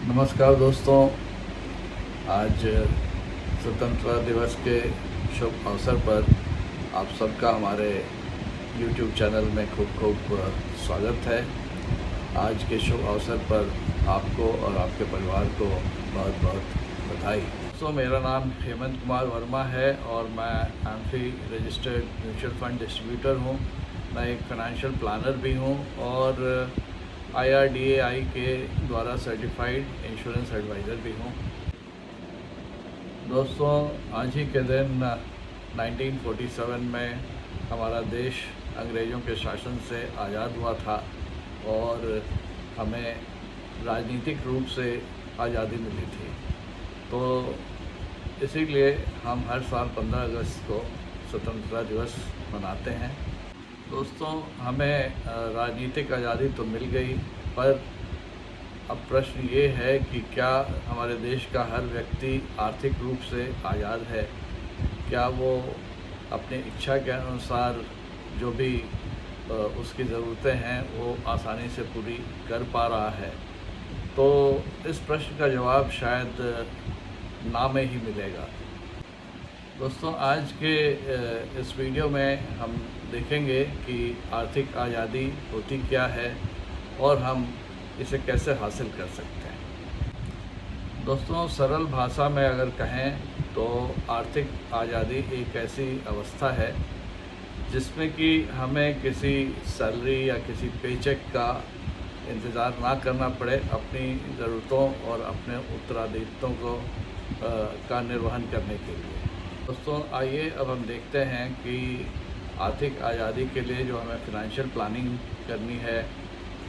नमस्कार दोस्तों। आज स्वतंत्रता दिवस के शुभ अवसर पर आप सबका हमारे YouTube चैनल में खूब खूब स्वागत है। आज के शुभ अवसर पर आपको और आपके परिवार को बहुत बहुत बधाई। दोस्तों, मेरा नाम हेमंत कुमार वर्मा है और मैं AMFI registered mutual fund distributor हूँ। मैं एक फाइनेंशियल प्लानर भी हूँ और IRDAI के द्वारा सर्टिफाइड इंश्योरेंस एडवाइज़र भी हूँ। दोस्तों, आज ही के दिन 1947 में हमारा देश अंग्रेज़ों के शासन से आज़ाद हुआ था और हमें राजनीतिक रूप से आज़ादी मिली थी। तो इसीलिए हम हर साल 15 अगस्त को स्वतंत्रता दिवस मनाते हैं। दोस्तों, हमें राजनीतिक आज़ादी तो मिल गई, पर अब प्रश्न ये है कि क्या हमारे देश का हर व्यक्ति आर्थिक रूप से आज़ाद है? क्या वो अपनी इच्छा के अनुसार जो भी उसकी ज़रूरतें हैं वो आसानी से पूरी कर पा रहा है? तो इस प्रश्न का जवाब शायद ना में ही मिलेगा। दोस्तों, आज के इस वीडियो में हम देखेंगे कि आर्थिक आज़ादी होती क्या है और हम इसे कैसे हासिल कर सकते हैं। दोस्तों, सरल भाषा में अगर कहें तो आर्थिक आज़ादी एक ऐसी अवस्था है जिसमें कि हमें किसी सैलरी या किसी पेचेक का इंतज़ार ना करना पड़े अपनी ज़रूरतों और अपने उत्तराधिकारियों को का निर्वहन करने के लिए। दोस्तों, आइए अब हम देखते हैं कि आर्थिक आज़ादी के लिए जो हमें फिनेंशियल प्लानिंग करनी है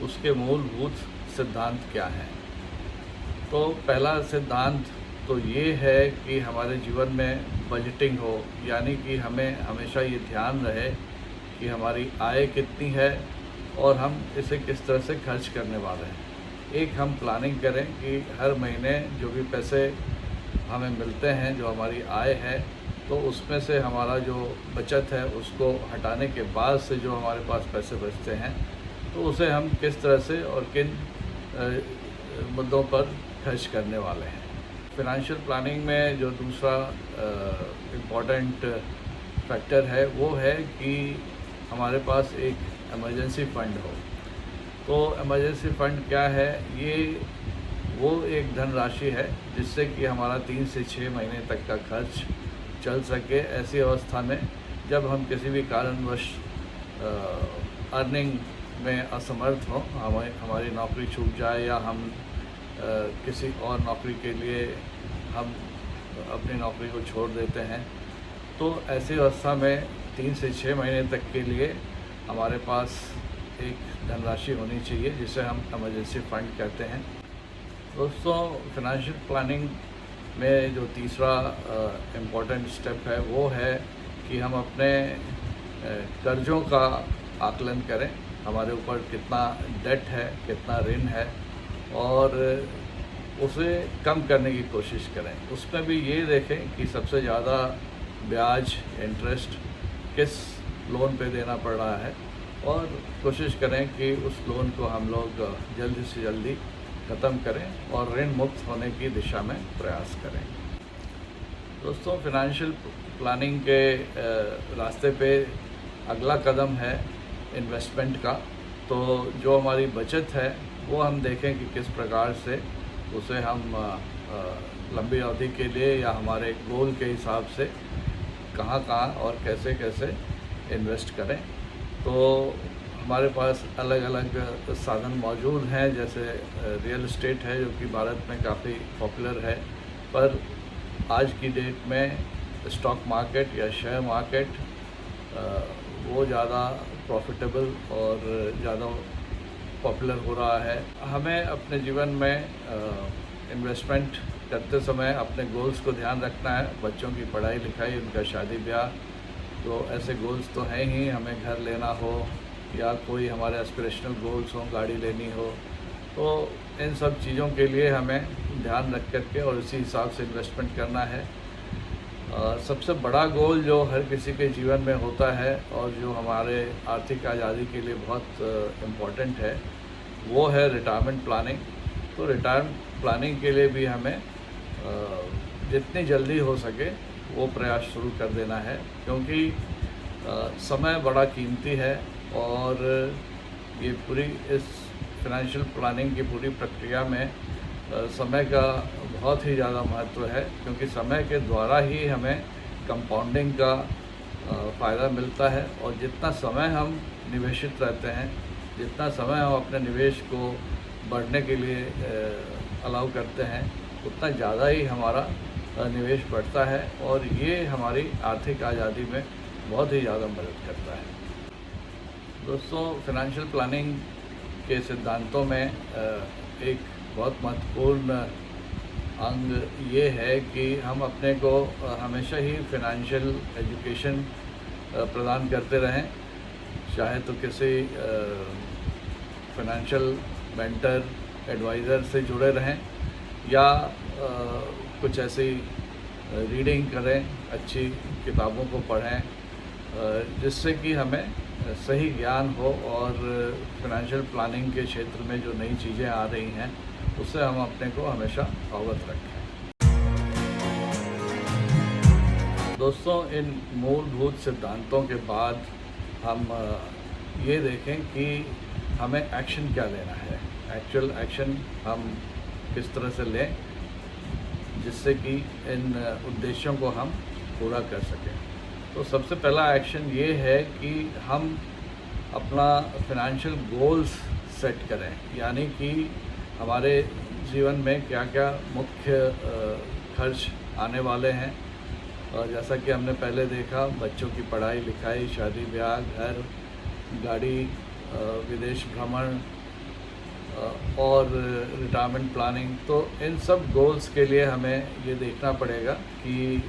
उसके मूलभूत सिद्धांत क्या हैं। तो पहला सिद्धांत तो ये है कि हमारे जीवन में बजटिंग हो, यानी कि हमें हमेशा ये ध्यान रहे कि हमारी आय कितनी है और हम इसे किस तरह से खर्च करने वाले हैं। एक हम प्लानिंग करें कि हर महीने जो भी पैसे हमें मिलते हैं, जो हमारी आय है, तो उसमें से हमारा जो बचत है उसको हटाने के बाद से जो हमारे पास पैसे बचते हैं तो उसे हम किस तरह से और किन मुद्दों पर खर्च करने वाले हैं। फिनेंशियल प्लानिंग में जो दूसरा इम्पॉर्टेंट फैक्टर है वो है कि हमारे पास एक इमरजेंसी फ़ंड हो। तो इमरजेंसी फ़ंड क्या है? ये वो एक धनराशि है जिससे कि हमारा 3 से 6 महीने तक का खर्च चल सके, ऐसी अवस्था में जब हम किसी भी कारणवश अर्निंग में असमर्थ हों, हमारी नौकरी छूट जाए या हम किसी और नौकरी के लिए हम अपनी नौकरी को छोड़ देते हैं, तो ऐसी अवस्था में 3 से 6 महीने तक के लिए हमारे पास एक धनराशि होनी चाहिए जिसे हम इमरजेंसी फ़ंड कहते हैं। दोस्तों, फिनेंशियल प्लानिंग में जो तीसरा इम्पॉर्टेंट स्टेप है वो है कि हम अपने कर्ज़ों का आकलन करें। हमारे ऊपर कितना डेट है, कितना ऋण है और उसे कम करने की कोशिश करें। उसमें भी ये देखें कि सबसे ज़्यादा ब्याज, इंटरेस्ट किस लोन पे देना पड़ रहा है और कोशिश करें कि उस लोन को हम लोग जल्दी से जल्दी ख़त्म करें और ऋण मुक्त होने की दिशा में प्रयास करें। दोस्तों, फिनेंशियल प्लानिंग के रास्ते पे अगला कदम है इन्वेस्टमेंट का। तो जो हमारी बचत है वो हम देखें कि किस प्रकार से उसे हम लंबी अवधि के लिए या हमारे गोल के हिसाब से कहाँ और कैसे कैसे इन्वेस्ट करें। तो हमारे पास अलग अलग साधन मौजूद हैं, जैसे रियल एस्टेट है जो कि भारत में काफ़ी पॉपुलर है, पर आज की डेट में स्टॉक मार्केट या शेयर मार्केट वो ज़्यादा प्रॉफिटेबल और ज़्यादा पॉपुलर हो रहा है। हमें अपने जीवन में इन्वेस्टमेंट करते समय अपने गोल्स को ध्यान रखना है। बच्चों की पढ़ाई लिखाई, उनका शादी ब्याह, तो ऐसे गोल्स तो हैं ही। हमें घर लेना हो या कोई हमारे एस्पिरेशनल गोल्स हों, गाड़ी लेनी हो, तो इन सब चीज़ों के लिए हमें ध्यान रख कर के और इसी हिसाब से इन्वेस्टमेंट करना है। सबसे बड़ा गोल जो हर किसी के जीवन में होता है और जो हमारे आर्थिक आज़ादी के लिए बहुत इम्पॉर्टेंट है वो है रिटायरमेंट प्लानिंग। तो रिटायरमेंट प्लानिंग के लिए भी हमें जितनी जल्दी हो सके वो प्रयास शुरू कर देना है, क्योंकि समय बड़ा कीमती है और ये पूरी इस फाइनेंशियल प्लानिंग की पूरी प्रक्रिया में समय का बहुत ही ज़्यादा महत्व है, क्योंकि समय के द्वारा ही हमें कंपाउंडिंग का फ़ायदा मिलता है। और जितना समय हम निवेशित रहते हैं, जितना समय हम अपने निवेश को बढ़ने के लिए अलाउ करते हैं, उतना ज़्यादा ही हमारा निवेश बढ़ता है और ये हमारी आर्थिक आज़ादी में बहुत ही ज़्यादा मदद करता है। दोस्तों, फाइनेंशियल प्लानिंग के सिद्धांतों में एक बहुत महत्वपूर्ण अंग ये है कि हम अपने को हमेशा ही फाइनेंशियल एजुकेशन प्रदान करते रहें, चाहे तो किसी फाइनेंशियल मेंटर एडवाइज़र से जुड़े रहें या कुछ ऐसी रीडिंग करें, अच्छी किताबों को पढ़ें, जिससे कि हमें सही ज्ञान हो और फाइनेंशियल प्लानिंग के क्षेत्र में जो नई चीज़ें आ रही हैं उससे हम अपने को हमेशा अवगत रखें। दोस्तों, इन मूलभूत सिद्धांतों के बाद हम ये देखें कि हमें एक्शन क्या लेना है, एक्चुअल एक्शन हम किस तरह से लें जिससे कि इन उद्देश्यों को हम पूरा कर सकें। तो सबसे पहला एक्शन ये है कि हम अपना फाइनेंशियल गोल्स सेट करें, यानी कि हमारे जीवन में क्या क्या मुख्य खर्च आने वाले हैं। और जैसा कि हमने पहले देखा, बच्चों की पढ़ाई लिखाई, शादी ब्याह, घर, गाड़ी, विदेश भ्रमण और रिटायरमेंट प्लानिंग। तो इन सब गोल्स के लिए हमें ये देखना पड़ेगा कि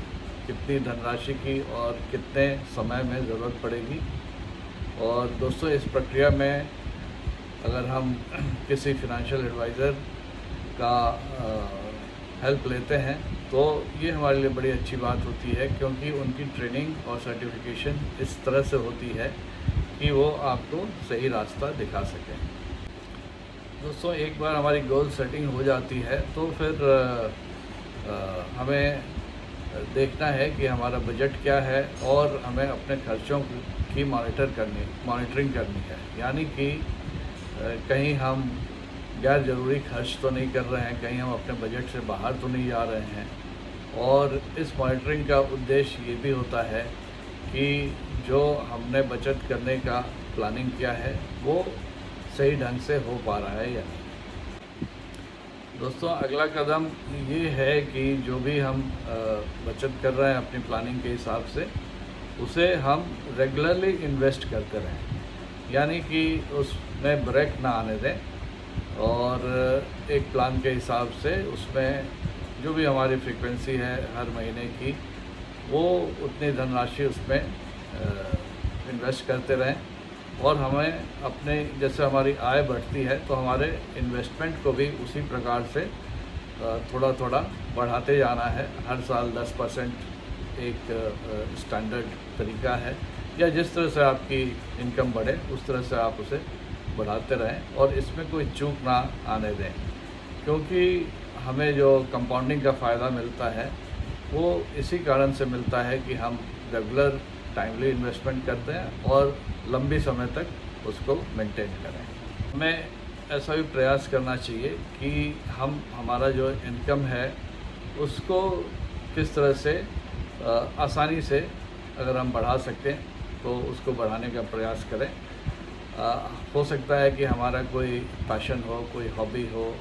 कितनी धनराशि की और कितने समय में ज़रूरत पड़ेगी। और दोस्तों, इस प्रक्रिया में अगर हम किसी फाइनेंशियल एडवाइज़र का हेल्प लेते हैं तो ये हमारे लिए बड़ी अच्छी बात होती है, क्योंकि उनकी ट्रेनिंग और सर्टिफिकेशन इस तरह से होती है कि वो आपको सही रास्ता दिखा सकें। दोस्तों, एक बार हमारी गोल सेटिंग हो जाती है तो फिर हमें देखना है कि हमारा बजट क्या है और हमें अपने खर्चों की मॉनिटरिंग करनी है, यानी कि कहीं हम गैर ज़रूरी खर्च तो नहीं कर रहे हैं, कहीं हम अपने बजट से बाहर तो नहीं जा रहे हैं। और इस मॉनिटरिंग का उद्देश्य ये भी होता है कि जो हमने बचत करने का प्लानिंग किया है वो सही ढंग से हो पा रहा है या नहीं। दोस्तों, अगला कदम ये है कि जो भी हम बचत कर रहे हैं अपनी प्लानिंग के हिसाब से, उसे हम रेगुलरली इन्वेस्ट करते रहें, यानी कि उसमें ब्रेक ना आने दें और एक प्लान के हिसाब से उसमें जो भी हमारी फ्रीक्वेंसी है हर महीने की, वो उतनी धनराशि उसमें इन्वेस्ट करते रहें। और हमें अपने जैसे हमारी आय बढ़ती है तो हमारे इन्वेस्टमेंट को भी उसी प्रकार से थोड़ा थोड़ा बढ़ाते जाना है। हर साल 10% एक स्टैंडर्ड तरीका है, या जिस तरह से आपकी इनकम बढ़े उस तरह से आप उसे बढ़ाते रहें और इसमें कोई चूक ना आने दें, क्योंकि हमें जो कंपाउंडिंग का फ़ायदा मिलता है वो इसी कारण से मिलता है कि हम रेगुलर टाइमली इन्वेस्टमेंट करते हैं और लंबी समय तक उसको मेंटेन करें। हमें ऐसा भी प्रयास करना चाहिए कि हम हमारा जो इनकम है उसको किस तरह से आसानी से अगर हम बढ़ा सकें तो उसको बढ़ाने का प्रयास करें। हो सकता है कि हमारा कोई पैशन हो, कोई हॉबी हो,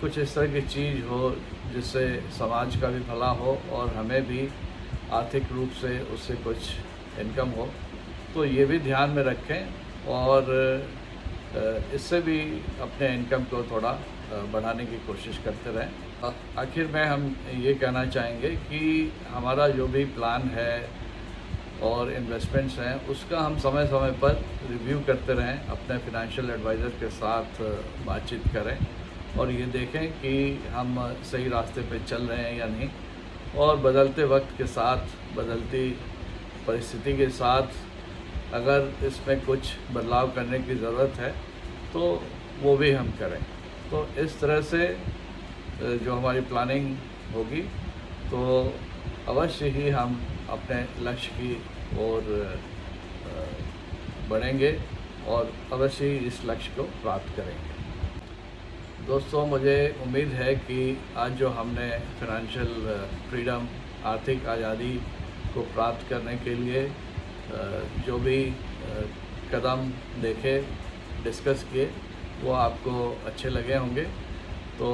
कुछ इस तरह की चीज़ हो जिससे समाज का भी भला हो और हमें भी आर्थिक रूप से उससे कुछ इनकम हो, तो ये भी ध्यान में रखें और इससे भी अपने इनकम को थोड़ा बढ़ाने की कोशिश करते रहें। आखिर में हम ये कहना चाहेंगे कि हमारा जो भी प्लान है और इन्वेस्टमेंट्स हैं उसका हम समय समय पर रिव्यू करते रहें, अपने फाइनेंशियल एडवाइज़र के साथ बातचीत करें और ये देखें कि हम सही रास्ते पे चल रहे हैं या नहीं। और बदलते वक्त के साथ, बदलती परिस्थिति के साथ अगर इसमें कुछ बदलाव करने की ज़रूरत है तो वो भी हम करें। तो इस तरह से जो हमारी प्लानिंग होगी तो अवश्य ही हम अपने लक्ष्य की ओर बढ़ेंगे और अवश्य ही इस लक्ष्य को प्राप्त करेंगे। दोस्तों, मुझे उम्मीद है कि आज जो हमने फाइनेंशियल फ्रीडम, आर्थिक आज़ादी को प्राप्त करने के लिए जो भी कदम देखे, डिस्कस किए, वो आपको अच्छे लगे होंगे। तो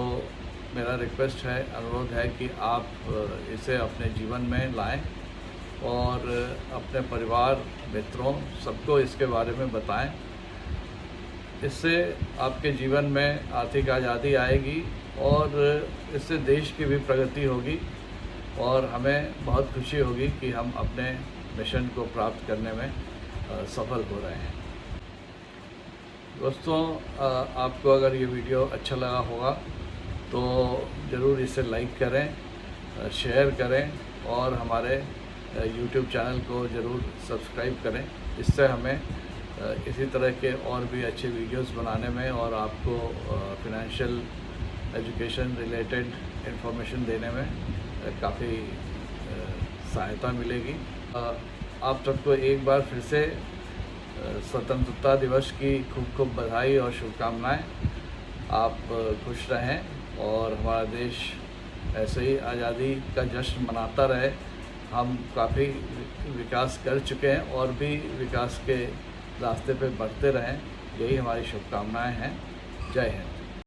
मेरा रिक्वेस्ट है, अनुरोध है कि आप इसे अपने जीवन में लाएं और अपने परिवार, मित्रों, सबको इसके बारे में बताएं। इससे आपके जीवन में आर्थिक आज़ादी आएगी और इससे देश की भी प्रगति होगी और हमें बहुत खुशी होगी कि हम अपने मिशन को प्राप्त करने में सफल हो रहे हैं। दोस्तों, आपको अगर ये वीडियो अच्छा लगा होगा तो ज़रूर इसे लाइक करें, शेयर करें और हमारे YouTube चैनल को ज़रूर सब्सक्राइब करें। इससे हमें इसी तरह के और भी अच्छे वीडियोस बनाने में और आपको फिनेंशियल एजुकेशन रिलेटेड इन्फॉर्मेशन देने में काफ़ी सहायता मिलेगी। आप सबको एक बार फिर से स्वतंत्रता दिवस की खूब खूब बधाई और शुभकामनाएं। आप खुश रहें और हमारा देश ऐसे ही आज़ादी का जश्न मनाता रहे। हम काफ़ी विकास कर चुके हैं और भी विकास के रास्ते पे बढ़ते रहें, यही हमारी शुभकामनाएं हैं। जय हिंद।